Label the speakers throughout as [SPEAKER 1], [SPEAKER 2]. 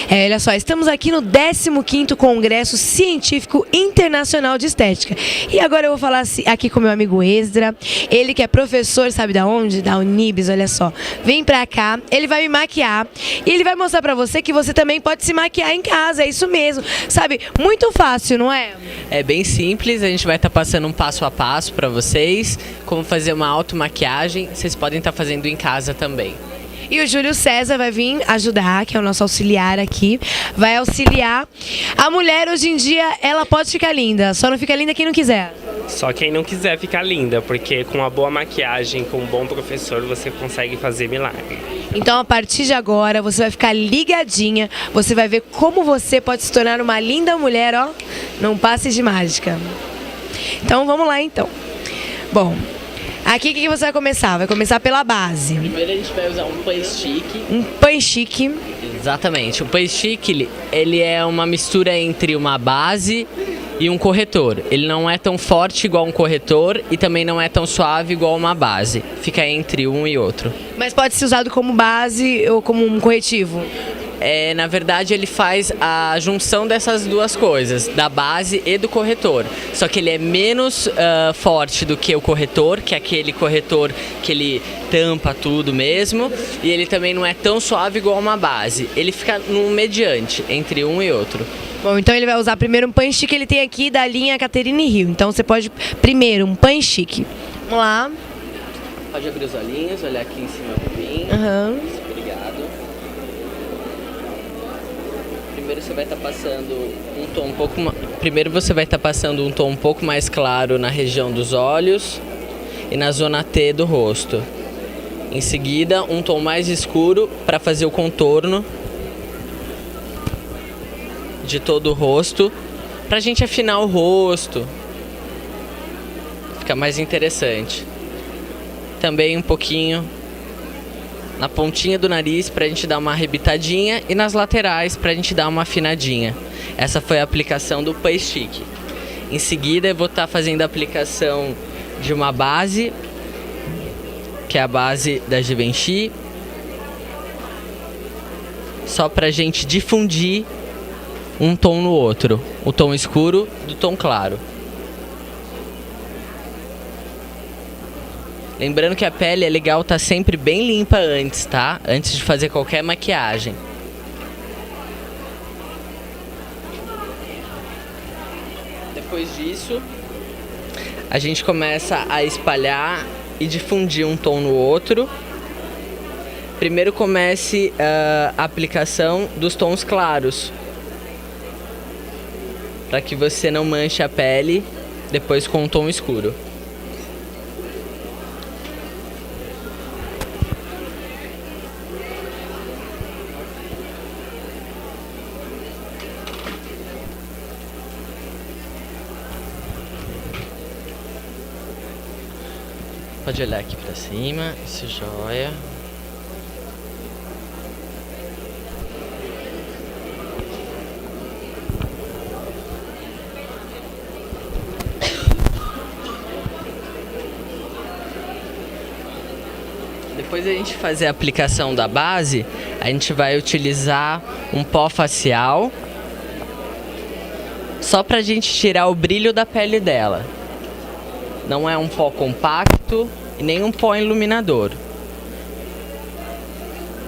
[SPEAKER 1] Olha só, estamos aqui no 15º Congresso Científico Internacional de Estética. E agora eu vou falar aqui com meu amigo Esdra, ele que é professor, sabe da onde? Da Unibis, olha só. Vem pra cá, ele vai me maquiar e ele vai mostrar pra você que você também pode se maquiar em casa, é isso mesmo. Sabe, muito fácil, não é?
[SPEAKER 2] É bem simples, a gente vai estar passando um passo a passo pra vocês, como fazer uma automaquiagem, vocês podem estar fazendo em casa também.
[SPEAKER 1] E o Júlio César vai vir ajudar, que é o nosso auxiliar aqui, vai auxiliar. A mulher hoje em dia, ela pode ficar linda, só não fica linda quem não quiser.
[SPEAKER 3] Só quem não quiser ficar linda, porque com uma boa maquiagem, com um bom professor, você consegue fazer milagre.
[SPEAKER 1] Então, a partir de agora, você vai ficar ligadinha, você vai ver como você pode se tornar uma linda mulher, ó, num passe de mágica. Então, vamos lá, então. Bom, aqui o que você vai começar? Vai começar pela base.
[SPEAKER 2] Primeiro a gente vai usar um pan stick.
[SPEAKER 1] Um pan chique.
[SPEAKER 2] Exatamente, o pan stick ele é uma mistura entre uma base e um corretor. Ele não é tão forte igual um corretor e também não é tão suave igual uma base. Fica entre um e outro.
[SPEAKER 1] Mas pode ser usado como base ou como um corretivo?
[SPEAKER 2] Na verdade, ele faz a junção dessas duas coisas, da base e do corretor. Só que ele é menos forte do que o corretor, que é aquele corretor que ele tampa tudo mesmo. E ele também não é tão suave igual uma base. Ele fica no mediante, entre um e outro.
[SPEAKER 1] Bom, então ele vai usar primeiro um pan chique que ele tem aqui da linha Caterine Hill. Então você pode, primeiro, um pan chique. Vamos lá.
[SPEAKER 2] Pode abrir os olhinhos, olhar aqui em cima pra mim.
[SPEAKER 1] Aham.
[SPEAKER 2] Obrigado. Primeiro você vai estar passando um tom um pouco mais claro na região dos olhos e na zona T do rosto. Em seguida, um tom mais escuro para fazer o contorno de todo o rosto, pra gente afinar o rosto, fica mais interessante. Também um pouquinho na pontinha do nariz pra gente dar uma arrebitadinha e nas laterais pra gente dar uma afinadinha. Essa foi a aplicação do pan stick. Em seguida eu vou estar fazendo a aplicação de uma base, que é a base da Givenchy, só pra gente difundir um tom no outro, o tom escuro do tom claro. Lembrando que a pele é legal estar sempre bem limpa antes, tá? Antes de fazer qualquer maquiagem. Depois disso, a gente começa a espalhar e difundir um tom no outro. Primeiro comece a aplicação dos tons claros, para que você não manche a pele depois com um tom escuro. Pode olhar aqui pra cima, isso, joia. Depois da gente fazer a aplicação da base, a gente vai utilizar um pó facial, só pra gente tirar o brilho da pele dela. Não é um pó compacto e nem um pó iluminador.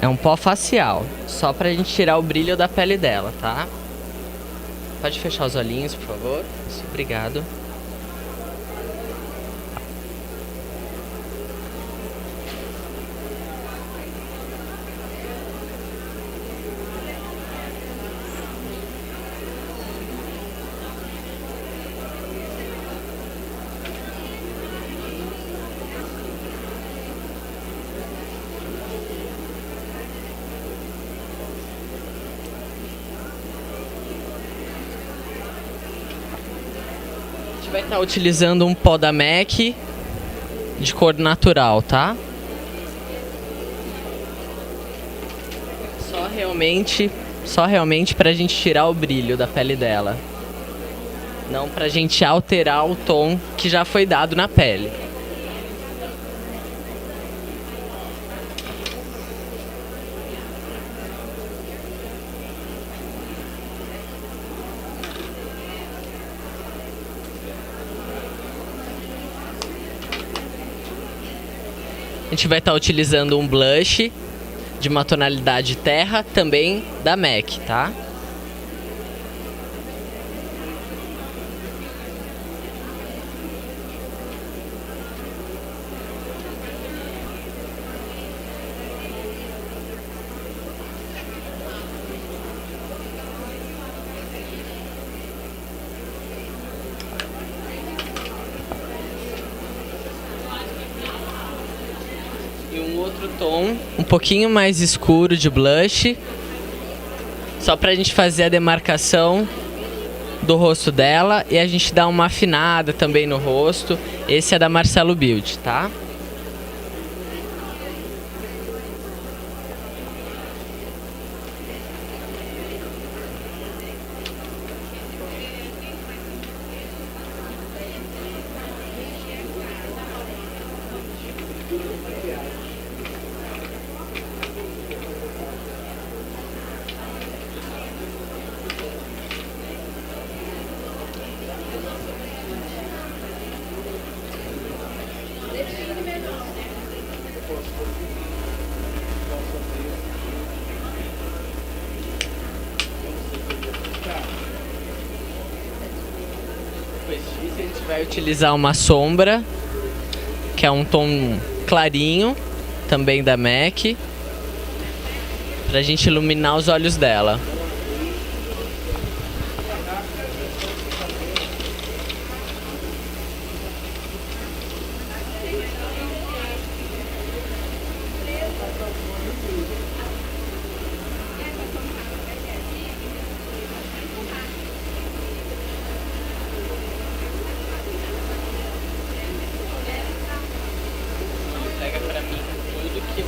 [SPEAKER 2] É um pó facial, só pra gente tirar o brilho da pele dela, tá? Pode fechar os olhinhos, por favor. Isso, obrigado. Vai estar utilizando um pó da MAC de cor natural, tá? Só realmente pra gente tirar o brilho da pele dela. Não pra gente alterar o tom que já foi dado na pele. gente vai estar utilizando um blush de uma tonalidade terra, também da MAC, tá? E um outro tom, um pouquinho mais escuro de blush, só pra gente fazer a demarcação do rosto dela e a gente dá uma afinada também no rosto. Esse é da Marcelo Beauty, tá? Depois disso a gente vai utilizar uma sombra, que é um tom clarinho, também da MAC, pra gente iluminar os olhos dela. Pega pra mim tudo que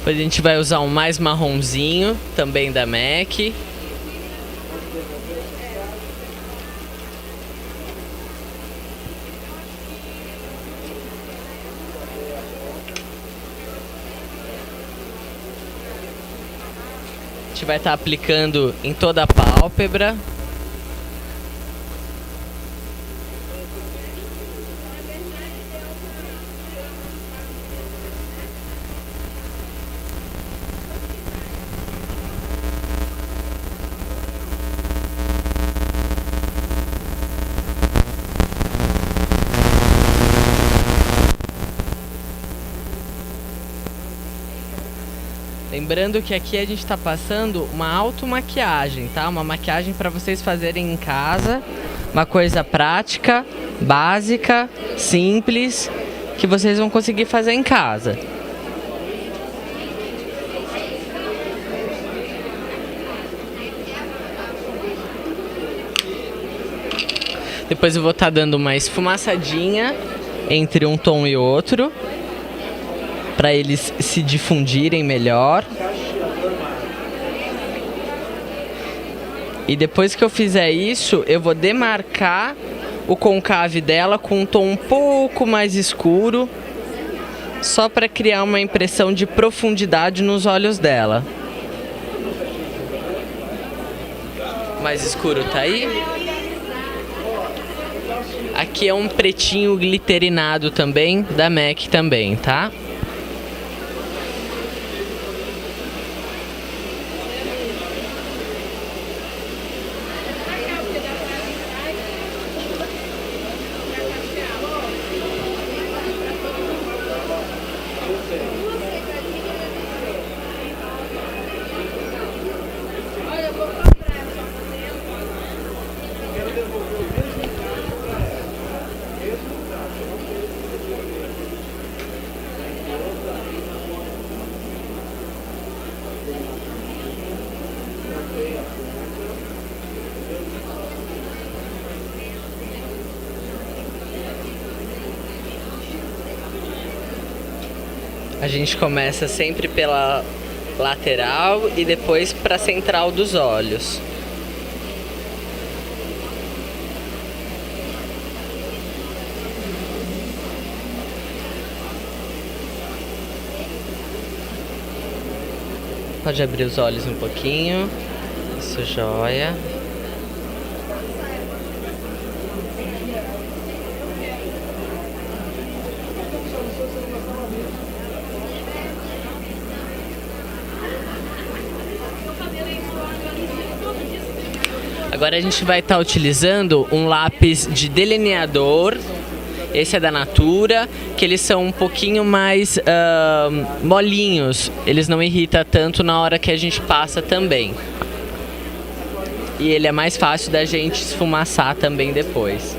[SPEAKER 2] depois a gente vai usar um mais marronzinho, também da MAC. A gente vai estar aplicando em toda a pálpebra. Lembrando que aqui a gente está passando uma automaquiagem, tá? Uma maquiagem para vocês fazerem em casa, uma coisa prática, básica, simples, que vocês vão conseguir fazer em casa. Depois eu vou estar dando uma esfumaçadinha entre um tom e outro, para eles se difundirem melhor. E depois que eu fizer isso, eu vou demarcar o concave dela com um tom um pouco mais escuro, só para criar uma impressão de profundidade nos olhos dela. Mais escuro tá aí? Aqui é um pretinho glitterinado também, da MAC também, tá? A gente começa sempre pela lateral e depois para a central dos olhos. Pode abrir os olhos um pouquinho. Isso, joia. Agora a gente vai estar utilizando um lápis de delineador. Esse é da Natura, que eles são um pouquinho mais molinhos. Eles não irritam tanto na hora que a gente passa também. E ele é mais fácil da gente esfumaçar também depois.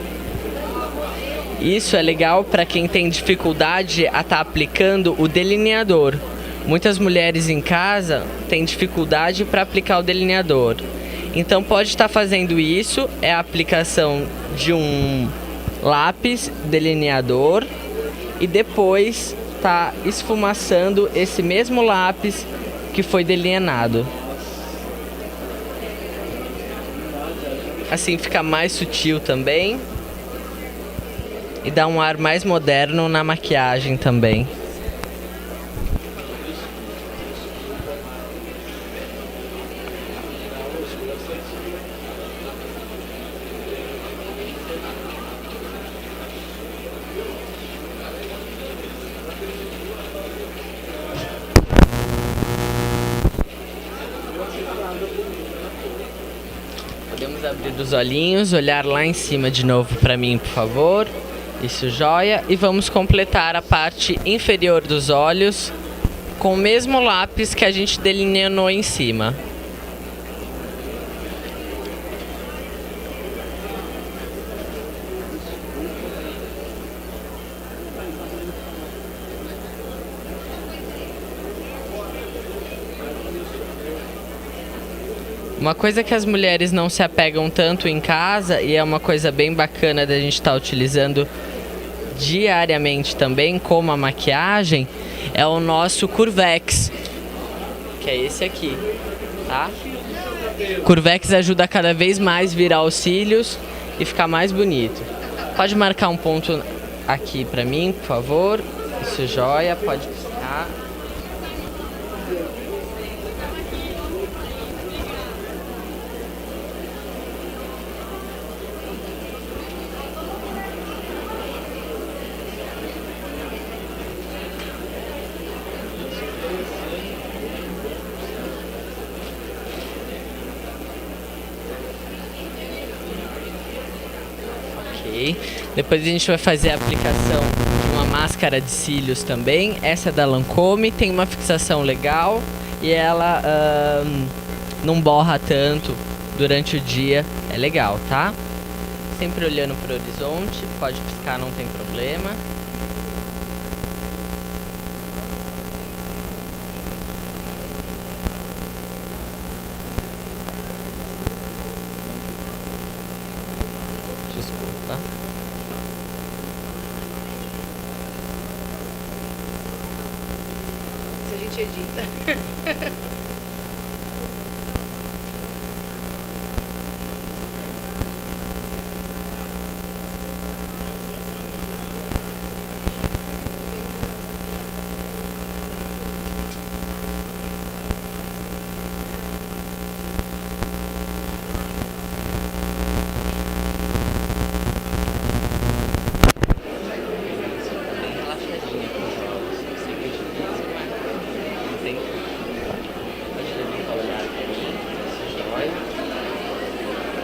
[SPEAKER 2] Isso é legal para quem tem dificuldade a estar aplicando o delineador. Muitas mulheres em casa têm dificuldade para aplicar o delineador. Então pode estar fazendo isso, é a aplicação de um lápis delineador e depois tá esfumaçando esse mesmo lápis que foi delineado. Assim fica mais sutil também e dá um ar mais moderno na maquiagem também. Podemos abrir os olhinhos, olhar lá em cima de novo para mim, por favor. Isso, joia. E vamos completar a parte inferior dos olhos com o mesmo lápis que a gente delineou em cima. Uma coisa que as mulheres não se apegam tanto em casa, e é uma coisa bem bacana da gente estar utilizando diariamente também, como a maquiagem, é o nosso Curvex, que é esse aqui, tá? Curvex ajuda a cada vez mais virar os cílios e ficar mais bonito. Pode marcar um ponto aqui pra mim, por favor. Isso, joia, pode piscar. Depois a gente vai fazer a aplicação de uma máscara de cílios também. Essa é da Lancôme, tem uma fixação legal e ela não borra tanto durante o dia. É legal, tá? Sempre olhando para o horizonte, pode piscar, não tem problema. Desculpa.
[SPEAKER 1] Se a gente edita.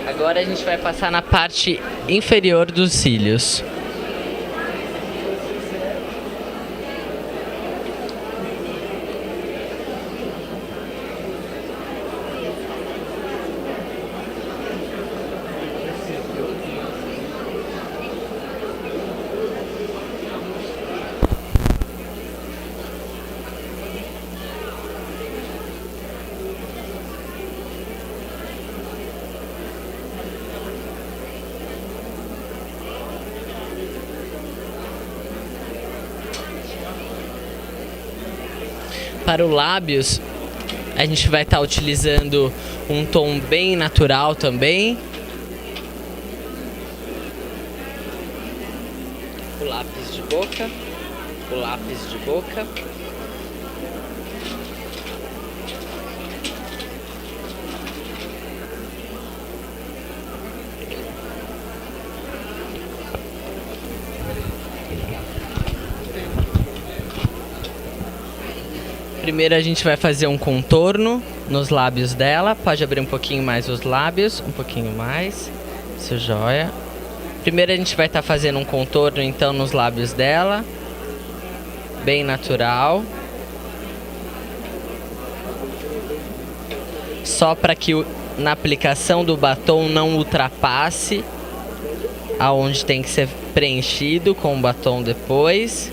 [SPEAKER 2] Agora a gente vai passar na parte inferior dos cílios. Para o lábios, a gente vai estar utilizando um tom bem natural também. O lápis de boca. O lápis de boca. Primeiro a gente vai fazer um contorno nos lábios dela. Pode abrir um pouquinho mais os lábios, um pouquinho mais. Isso, joia. Primeiro a gente vai estar fazendo um contorno então nos lábios dela. Bem natural. Só para que na aplicação do batom não ultrapasse aonde tem que ser preenchido com o batom depois.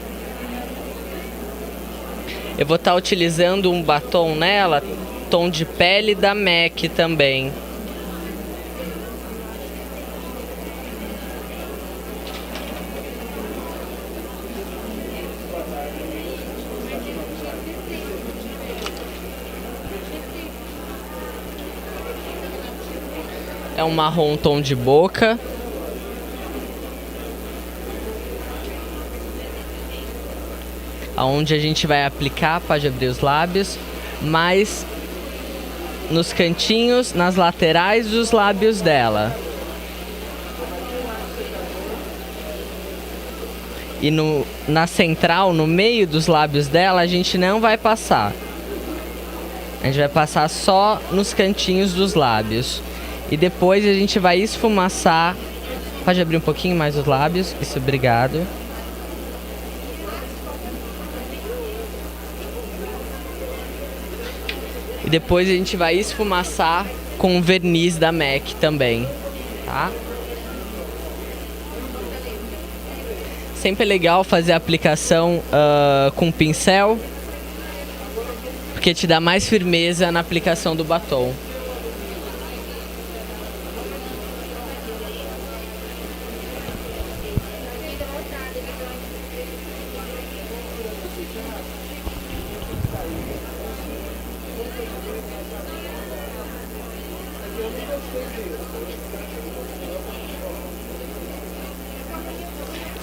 [SPEAKER 2] Eu vou estar utilizando um batom nela, tom de pele da MAC também. É um marrom tom de boca. Aonde a gente vai aplicar, pode abrir os lábios, mas nos cantinhos, nas laterais dos lábios dela. E na central, no meio dos lábios dela, a gente não vai passar. A gente vai passar só nos cantinhos dos lábios. E depois a gente vai esfumaçar. Pode abrir um pouquinho mais os lábios. Isso, obrigado. E depois a gente vai esfumaçar com o verniz da MAC também, tá? Sempre é legal fazer a aplicação com pincel, porque te dá mais firmeza na aplicação do batom.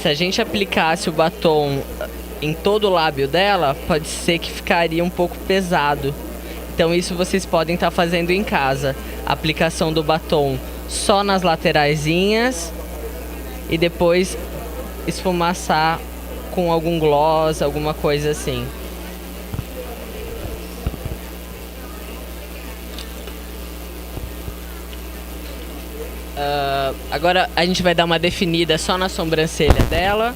[SPEAKER 2] Se a gente aplicasse o batom em todo o lábio dela, pode ser que ficaria um pouco pesado. Então isso vocês podem estar fazendo em casa. A aplicação do batom só nas lateraisinhas e depois esfumaçar com algum gloss, alguma coisa assim. Agora a gente vai dar uma definida só na sobrancelha dela.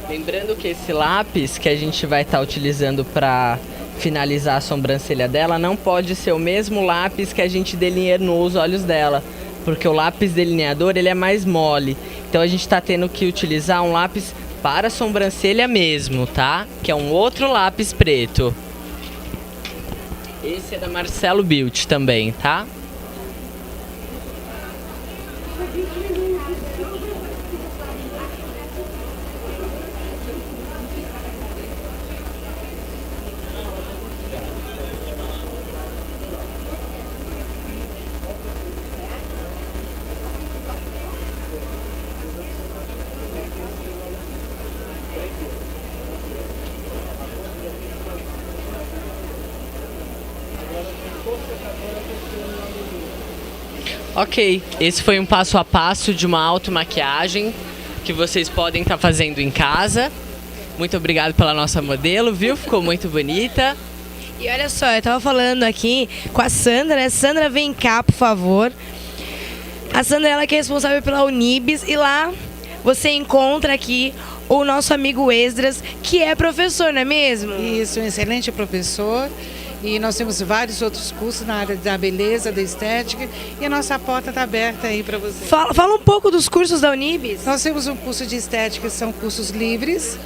[SPEAKER 2] Lembrando que esse lápis que a gente vai estar utilizando para finalizar a sobrancelha dela não pode ser o mesmo lápis que a gente delineou os olhos dela, porque o lápis delineador ele é mais mole, então a gente está tendo que utilizar um lápis para a sobrancelha mesmo, tá? Que é um outro lápis preto. Esse é da Marcelo Beauty também, tá? Ok, esse foi um passo a passo de uma automaquiagem que vocês podem estar fazendo em casa. Muito obrigado pela nossa modelo, viu? Ficou muito bonita.
[SPEAKER 1] E olha só, eu tava falando aqui com a Sandra, né? Sandra, vem cá, por favor. A Sandra, ela que é responsável pela Unibis, e lá você encontra aqui o nosso amigo Esdras, que é professor, não é mesmo?
[SPEAKER 4] Isso, um excelente professor. E nós temos vários outros cursos na área da beleza, da estética, e a nossa porta está aberta aí para você.
[SPEAKER 1] Fala um pouco dos cursos da Unibis.
[SPEAKER 4] Nós temos um curso de estética, são cursos livres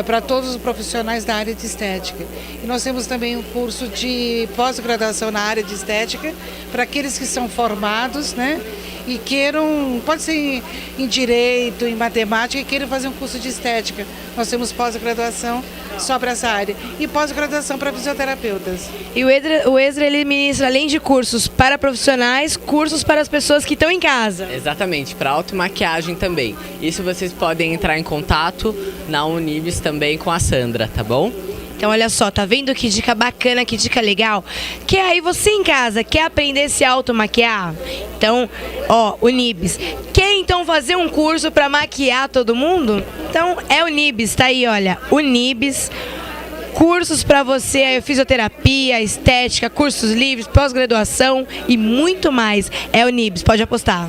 [SPEAKER 4] para todos os profissionais da área de estética. E nós temos também um curso de pós-graduação na área de estética para aqueles que são formados, né? e queiram, pode ser em direito, em matemática, e queiram fazer um curso de estética. Nós temos pós-graduação só para essa área e pós-graduação para fisioterapeutas.
[SPEAKER 1] E o Ezra, ele ministra, além de cursos para profissionais, cursos para as pessoas que estão em casa.
[SPEAKER 2] Exatamente, para automaquiagem também. Isso vocês podem entrar em contato na Unibis também com a Sandra, tá bom?
[SPEAKER 1] Então olha só, tá vendo que dica bacana, que dica legal? Que aí você em casa quer aprender a se automaquiar? Então, ó, Unibis. Quer então fazer um curso para maquiar todo mundo? Então é Unibis, tá aí, olha, Unibis. Cursos para você, fisioterapia, estética, cursos livres, pós-graduação e muito mais. É Unibis, pode apostar.